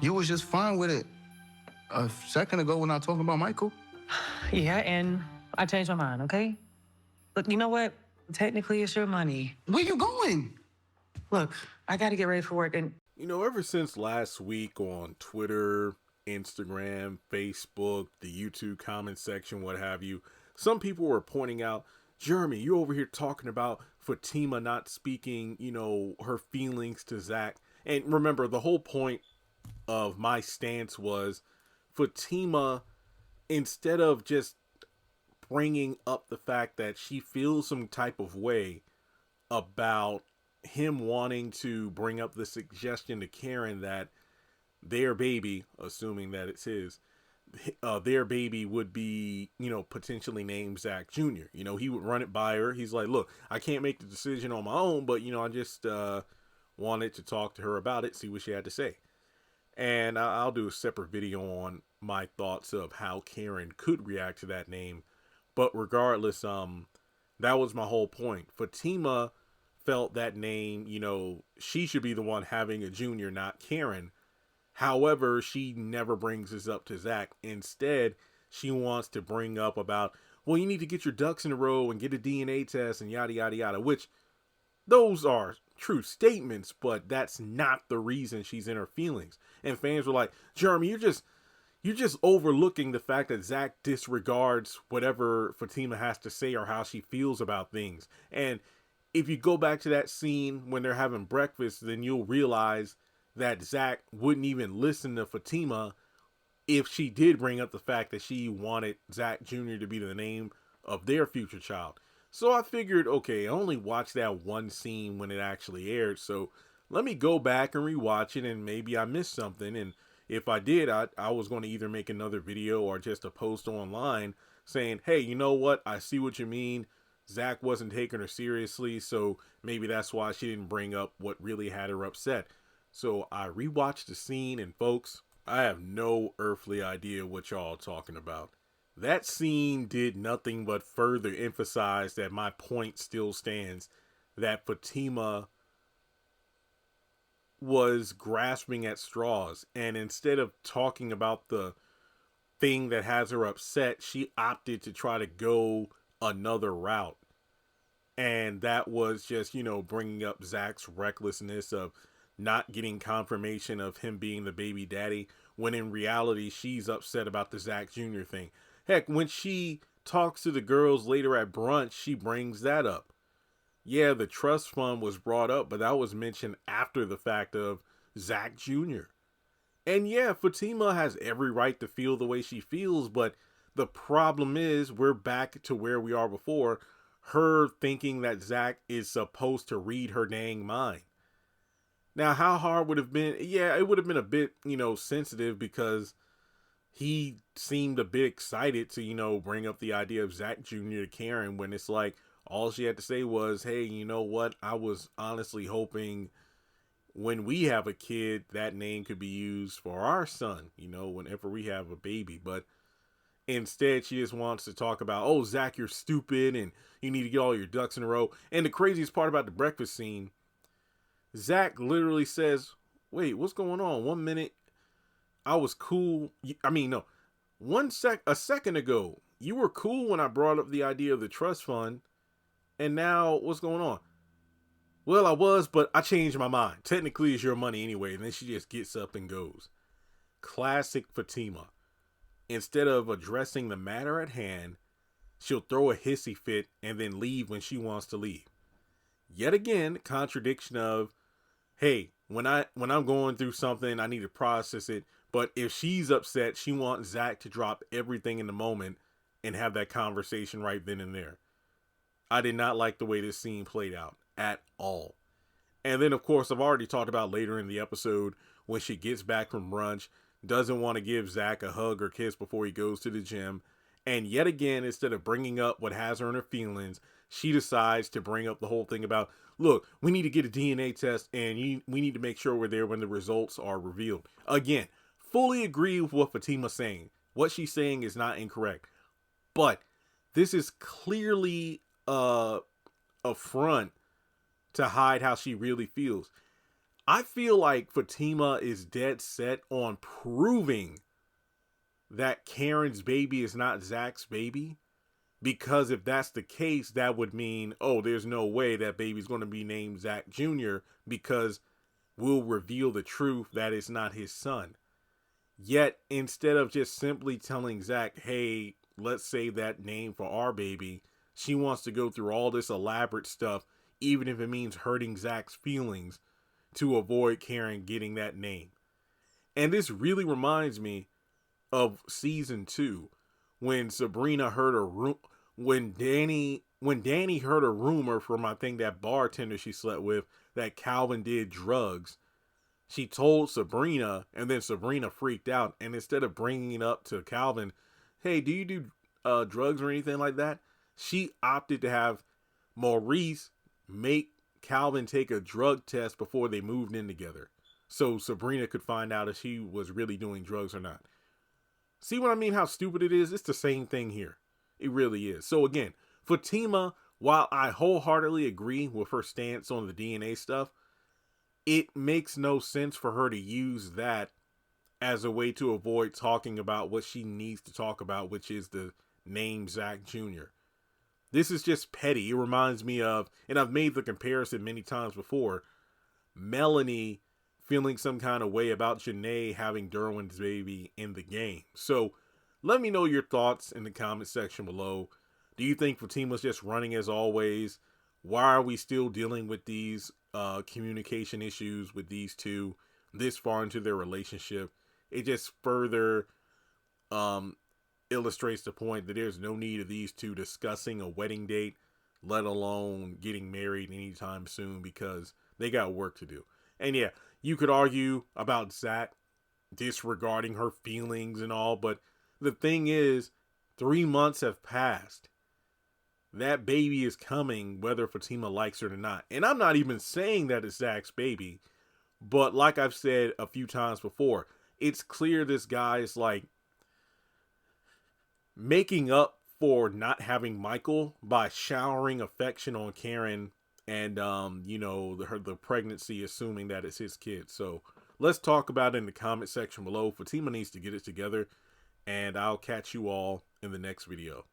You was just fine with it a second ago when I talking about Michael. Yeah, and I changed my mind, okay? Look, you know what? Technically, it's your money. Where you going? Look, I got to get ready for work, and You know, ever since last week on Twitter, Instagram, Facebook, the YouTube comment section, what have you, some people were pointing out, Jeremy, you're over here talking about Fatima not speaking, her feelings to Zach. And remember, the whole point of my stance was Fatima, instead of just bringing up the fact that she feels some type of way about him wanting to bring up the suggestion to Karen that their baby, assuming that it's his, their baby would be, potentially named Zach Jr. He would run it by her. He's like, look, I can't make the decision on my own, but, I just wanted to talk to her about it, see what she had to say. And I'll do a separate video on my thoughts of how Karen could react to that name. But regardless, that was my whole point. Fatima felt that name, she should be the one having a junior, not Karen. However, she never brings this up to Zach. Instead, she wants to bring up about, well, you need to get your ducks in a row and get a DNA test and yada, yada, yada, which those are true statements, but that's not the reason she's in her feelings. And fans were like, Jeremy, you're just overlooking the fact that Zach disregards whatever Fatima has to say or how she feels about things. And if you go back to that scene when they're having breakfast, then you'll realize that Zach wouldn't even listen to Fatima if she did bring up the fact that she wanted Zach Jr. to be the name of their future child. So I figured, okay, I only watched that one scene when it actually aired, so let me go back and rewatch it, and maybe I missed something. And if I did, I was going to either make another video or just a post online saying, hey, you know what? I see what you mean. Zach wasn't taking her seriously, so maybe that's why she didn't bring up what really had her upset. So I rewatched the scene, and folks, I have no earthly idea what y'all are talking about. That scene did nothing but further emphasize that my point still stands, that Fatima was grasping at straws, and instead of talking about the thing that has her upset, she opted to try to go another route. And that was just, bringing up Zach's recklessness of not getting confirmation of him being the baby daddy, when in reality, she's upset about the Zach Jr. thing. Heck, when she talks to the girls later at brunch, she brings that up. Yeah, the trust fund was brought up, but that was mentioned after the fact of Zach Jr. And yeah, Fatima has every right to feel the way she feels, but the problem is we're back to where we are before, her thinking that Zach is supposed to read her dang mind. Now, how hard would it have been? Yeah, it would have been a bit, sensitive, because he seemed a bit excited to, bring up the idea of Zach Jr. to Karen, when it's like, all she had to say was, hey, you know what? I was honestly hoping when we have a kid, that name could be used for our son, whenever we have a baby. But instead, she just wants to talk about, oh, Zach, you're stupid and you need to get all your ducks in a row. And the craziest part about the breakfast scene, Zach literally says, wait, what's going on? 1 minute, I was cool. No. A second ago, you were cool when I brought up the idea of the trust fund. And now, what's going on? Well, I was, but I changed my mind. Technically, it's your money anyway. And then she just gets up and goes. Classic Fatima. Instead of addressing the matter at hand, she'll throw a hissy fit and then leave when she wants to leave. Yet again, contradiction of, hey, when I'm going through something, I need to process it. But if she's upset, she wants Zach to drop everything in the moment and have that conversation right then and there. I did not like the way this scene played out at all. And then, of course, I've already talked about later in the episode when she gets back from brunch, doesn't want to give Zach a hug or kiss before he goes to the gym. And yet again, instead of bringing up what has her in her feelings, she decides to bring up the whole thing about, look, we need to get a DNA test and we need to make sure we're there when the results are revealed. Again, fully agree with what Fatima's saying. What she's saying is not incorrect. But this is clearly a front to hide how she really feels. I feel like Fatima is dead set on proving that Karen's baby is not Zach's baby. Because if that's the case, that would mean, oh, there's no way that baby's going to be named Zach Jr. because we'll reveal the truth that it's not his son. Yet, instead of just simply telling Zach, hey, let's save that name for our baby, she wants to go through all this elaborate stuff, even if it means hurting Zach's feelings, to avoid Karen getting that name. And this really reminds me of season 2, when Sabrina heard when Danny heard a rumor from, I think, that bartender she slept with, that Calvin did drugs. She told Sabrina, and then Sabrina freaked out, and instead of bringing it up to Calvin, hey, do you do drugs or anything like that, she opted to have Maurice make Calvin take a drug test before they moved in together, so Sabrina could find out if she was really doing drugs or not. See what I mean? How stupid it is? It's the same thing here. It really is. So again, Fatima, while I wholeheartedly agree with her stance on the DNA stuff, it makes no sense for her to use that as a way to avoid talking about what she needs to talk about, which is the name Zach Jr. This is just petty. It reminds me of, and I've made the comparison many times before, Melanie feeling some kind of way about Janae having Derwin's baby in the game. So let me know your thoughts in the comment section below. Do you think Fatima's just running as always? Why are we still dealing with these communication issues with these two this far into their relationship? It just further illustrates the point that there's no need of these two discussing a wedding date, let alone getting married anytime soon, because they got work to do. And yeah, you could argue about Zach disregarding her feelings and all, but the thing is, 3 months have passed. That baby is coming whether Fatima likes it or not. And I'm not even saying that it's Zach's baby, but like I've said a few times before, it's clear this guy is like making up for not having Michael by showering affection on Karen and the pregnancy, assuming that it's his kid. So let's talk about it in the comment section below. Fatima needs to get it together, and I'll catch you all in the next video.